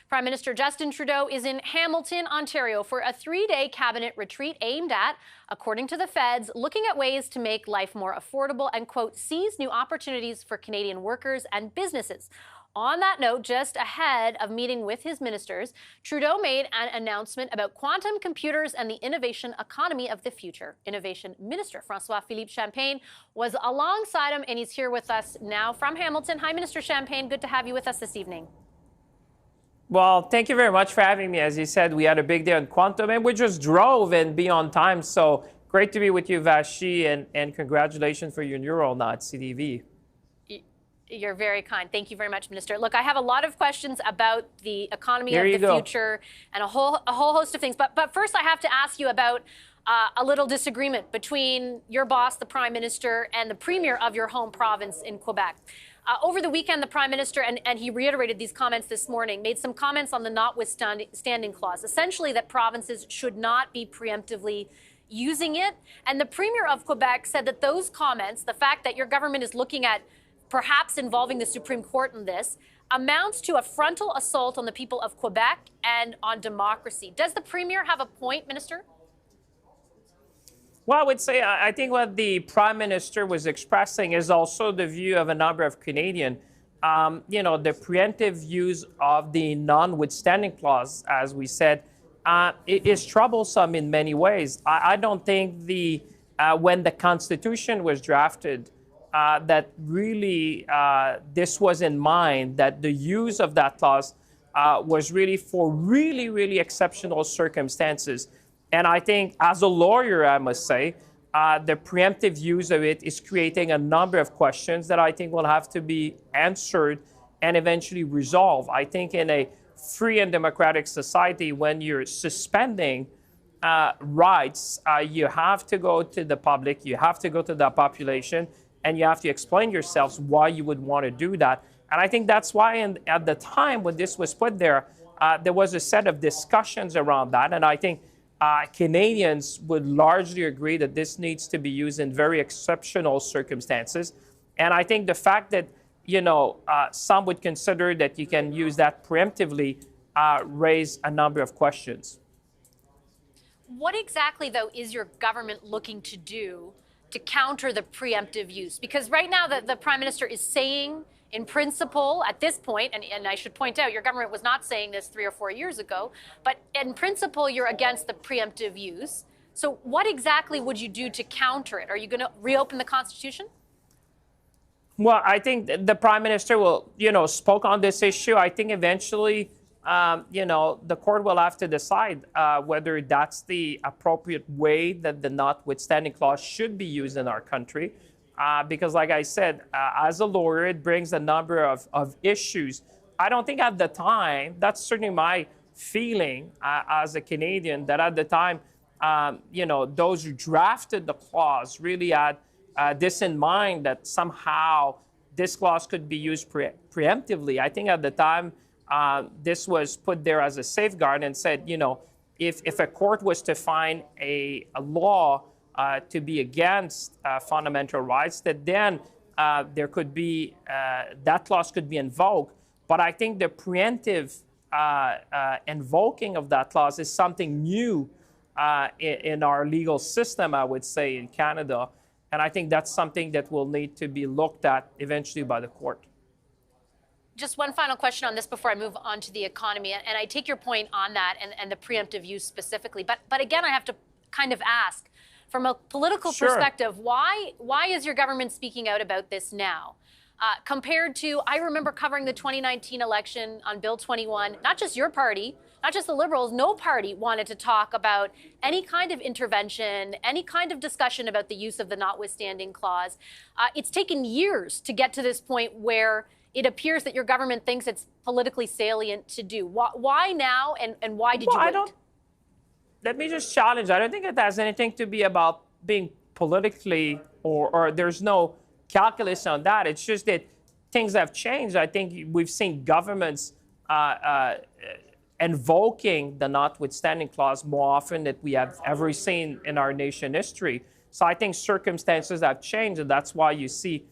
Prime Minister Justin Trudeau is in Hamilton, Ontario for a 3-day cabinet retreat aimed at, according to the feds, looking at ways to make life more affordable and, quote, seize new opportunities for Canadian workers and businesses. On that note, just ahead of meeting with his ministers, Trudeau made an announcement about quantum computers and the innovation economy of the future. Innovation Minister François-Philippe Champagne was alongside him, and he's here with us now from Hamilton. Hi, Minister Champagne. Good to have you with us this evening. Well, thank you very much for having me. As you said, we had a big day on quantum, and we just drove and be on time. So great to be with you, Vassy, and congratulations for your new role now at CTV. You're very kind. Thank you very much, Minister. Look, I have a lot of questions about the economy of the future and a whole host of things. But first, I have to ask you about a little disagreement between your boss, the Prime Minister, and the Premier of your home province in Quebec. Over the weekend, the Prime Minister, and he reiterated these comments this morning, made some comments on the Notwithstanding clause, essentially that provinces should not be preemptively using it. And the Premier of Quebec said that those comments, the fact that your government is looking at perhaps involving the Supreme Court in this, amounts to a frontal assault on the people of Quebec and on democracy. Does the Premier have a point, Minister? Well, I would say I think what the Prime Minister was expressing is also the view of a number of Canadians. The preemptive use of the notwithstanding clause, as we said, is troublesome in many ways. I don't think when the Constitution was drafted, that really this was in mind, that the use of that clause was really for really exceptional circumstances. And I think as a lawyer, I must say, the preemptive use of it is creating a number of questions that I think will have to be answered and eventually resolved. I think in a free and democratic society, when you're suspending rights, you have to go to the public, you have to go to the population, and you have to explain yourselves why you would want to do that. And I think that's why at the time when this was put there, there was a set of discussions around that. And I think Canadians would largely agree that this needs to be used in very exceptional circumstances. And I think the fact that, some would consider that you can use that preemptively raise a number of questions. What exactly, though, is your government looking to do to counter the preemptive use? Because right now the Prime Minister is saying, in principle, at this point, and I should point out, your government was not saying this 3 or 4 years ago, but in principle, you're against the preemptive use. So what exactly would you do to counter it? Are you going to reopen the Constitution? Well, I think the Prime Minister will, spoke on this issue. I think eventually, the court will have to decide whether that's the appropriate way that the notwithstanding clause should be used in our country. Because like I said, as a lawyer, it brings a number of issues. I don't think at the time, that's certainly my feeling as a Canadian, that at the time, those who drafted the clause really had this in mind, that somehow this clause could be used preemptively. I think at the time, this was put there as a safeguard and said, if a court was to find a law to be against fundamental rights, that then there could be, that clause could be invoked. But I think the preemptive invoking of that clause is something new in our legal system, I would say, in Canada. And I think that's something that will need to be looked at eventually by the court. Just one final question on this before I move on to the economy. And I take your point on that and the preemptive use specifically. But again, I have to kind of ask, from a political perspective, why is your government speaking out about this now? Compared to, I remember covering the 2019 election on Bill 21, not just your party, not just the Liberals, no party wanted to talk about any kind of intervention, any kind of discussion about the use of the notwithstanding clause. It's taken years to get to this point where it appears that your government thinks it's politically salient to do. Why now, and why did you wait? Let me just challenge. I don't think it has anything to be about being politically, or there's no calculus on that. It's just that things have changed. I think we've seen governments invoking the notwithstanding clause more often than we have ever seen in our nation history. So I think circumstances have changed, and that's why you see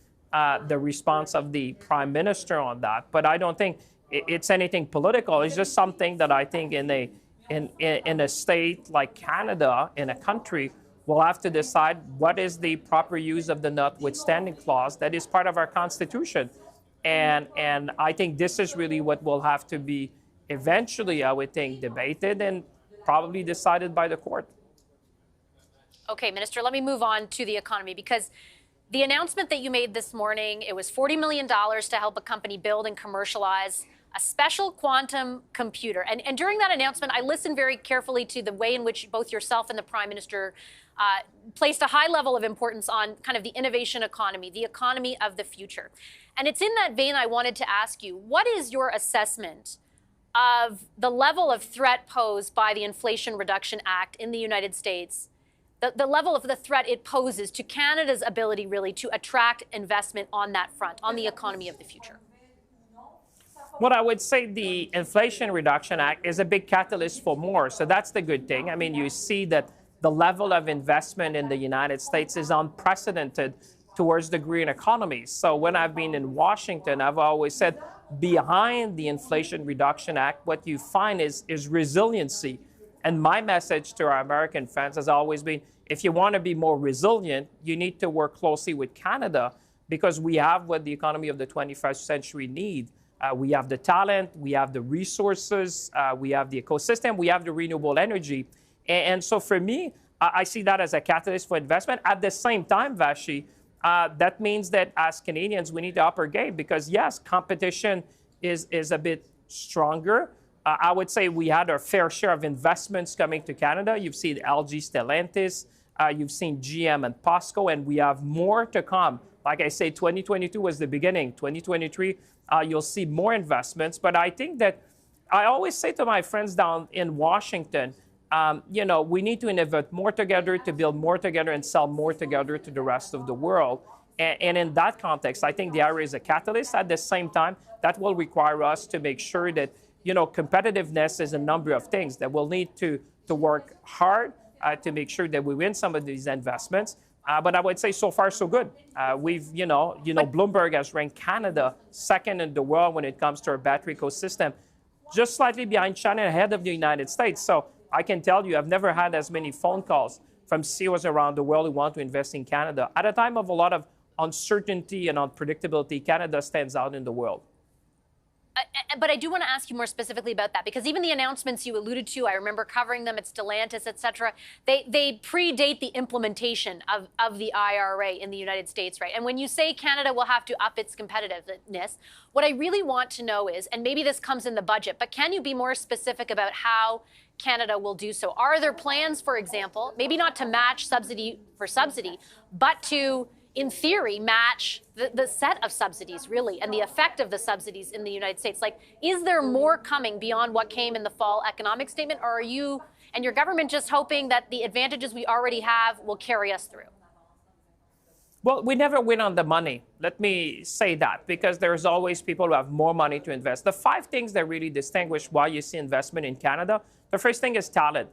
the response of the Prime Minister on that. But I don't think it's anything political. It's just something that I think in a state like Canada, in a country, we'll have to decide what is the proper use of the notwithstanding clause that is part of our Constitution. And I think this is really what will have to be eventually, I would think, debated and probably decided by the court. Okay, Minister, let me move on to the economy, because the announcement that you made this morning, it was $40 million to help a company build and commercialize a special quantum computer. And during that announcement, I listened very carefully to the way in which both yourself and the Prime Minister placed a high level of importance on kind of the innovation economy, the economy of the future. And it's in that vein I wanted to ask you, what is your assessment of the level of threat posed by the Inflation Reduction Act in the United States, the level of the threat it poses to Canada's ability really to attract investment on that front, on the economy of the future? Well, I would say the Inflation Reduction Act is a big catalyst for more. So that's the good thing. I mean, you see that the level of investment in the United States is unprecedented towards the green economy. So when I've been in Washington, I've always said behind the Inflation Reduction Act, what you find is resiliency. And my message to our American friends has always been, if you want to be more resilient, you need to work closely with Canada, because we have what the economy of the 21st century needs. We have the talent, we have the resources, we have the ecosystem, we have the renewable energy. And so for me, I see that as a catalyst for investment. At the same time, Vassy, that means that as Canadians, we need to up our game, because yes, competition is a bit stronger. I would say we had our fair share of investments coming to Canada. You've seen LG, Stellantis, you've seen GM and POSCO, and we have more to come. Like I say, 2022 was the beginning. 2023, you'll see more investments. But I think that I always say to my friends down in Washington, we need to innovate more together, to build more together and sell more together to the rest of the world. And in that context, I think the IRA is a catalyst. At the same time, that will require us to make sure that, competitiveness is a number of things that we'll need to work hard to make sure that we win some of these investments. But I would say so far, so good. Bloomberg has ranked Canada second in the world when it comes to our battery ecosystem, just slightly behind China, ahead of the United States. So I can tell you, I've never had as many phone calls from CEOs around the world who want to invest in Canada. At a time of a lot of uncertainty and unpredictability, Canada stands out in the world. But I do want to ask you more specifically about that, because even the announcements you alluded to, I remember covering them at Stellantis, et cetera, they predate the implementation of the IRA in the United States, right? And when you say Canada will have to up its competitiveness, what I really want to know is, and maybe this comes in the budget, but can you be more specific about how Canada will do so? Are there plans, for example, maybe not to match subsidy for subsidy, but to, in theory, match the set of subsidies, really, and the effect of the subsidies in the United States? Like, is there more coming beyond what came in the fall economic statement, or are you and your government just hoping that the advantages we already have will carry us through? Well, we never win on the money. Let me say that, because there's always people who have more money to invest. The 5 things that really distinguish why you see investment in Canada, the first thing is talent.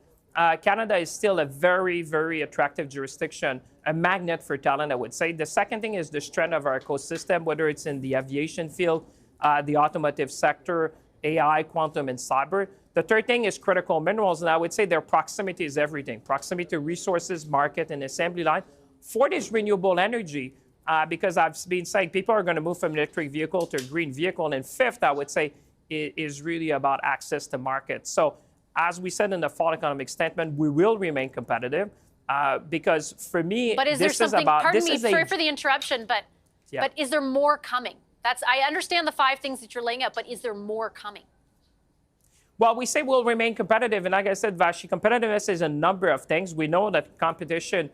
Canada is still a very, very attractive jurisdiction, a magnet for talent, I would say. The second thing is the strength of our ecosystem, whether it's in the aviation field, the automotive sector, AI, quantum, and cyber. The third thing is critical minerals, and I would say their proximity is everything. Proximity to resources, market, and assembly line. Fourth is renewable energy, because I've been saying people are going to move from electric vehicle to a green vehicle. And fifth, I would say, is really about access to market. So as we said in the fall economic statement, we will remain competitive, because for me, but is this there something, is about... pardon me, sorry for the interruption, but is there more coming? I understand the 5 things that you're laying out, but is there more coming? Well, we say we'll remain competitive. And like I said, Vassy, competitiveness is a number of things. We know that competition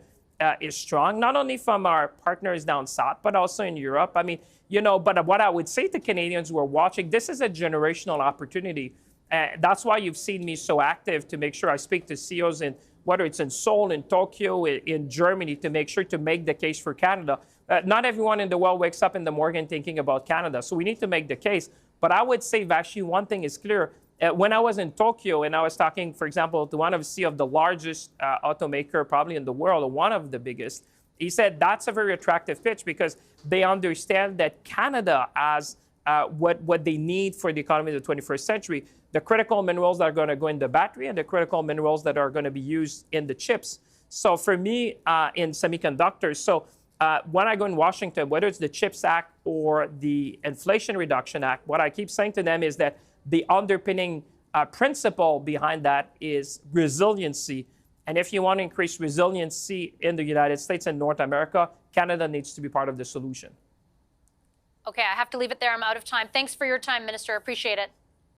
is strong, not only from our partners down south, but also in Europe. I mean, but what I would say to Canadians who are watching, this is a generational opportunity. That's why you've seen me so active to make sure I speak to CEOs in, whether it's in Seoul, in Tokyo, in Germany, to make sure to make the case for Canada. Not everyone in the world wakes up in the morning thinking about Canada, so we need to make the case. But I would say, Vassy, one thing is clear. When I was in Tokyo and I was talking, for example, to one of the CEO of the largest automaker probably in the world, or one of the biggest, he said that's a very attractive pitch, because they understand that Canada has what they need for the economy of the 21st century, the critical minerals that are going to go in the battery and the critical minerals that are going to be used in the chips. So for me, in semiconductors, when I go in Washington, whether it's the CHIPS Act or the Inflation Reduction Act, what I keep saying to them is that the underpinning principle behind that is resiliency. And if you want to increase resiliency in the United States and North America, Canada needs to be part of the solution. Okay, I have to leave it there. I'm out of time. Thanks for your time, Minister. Appreciate it.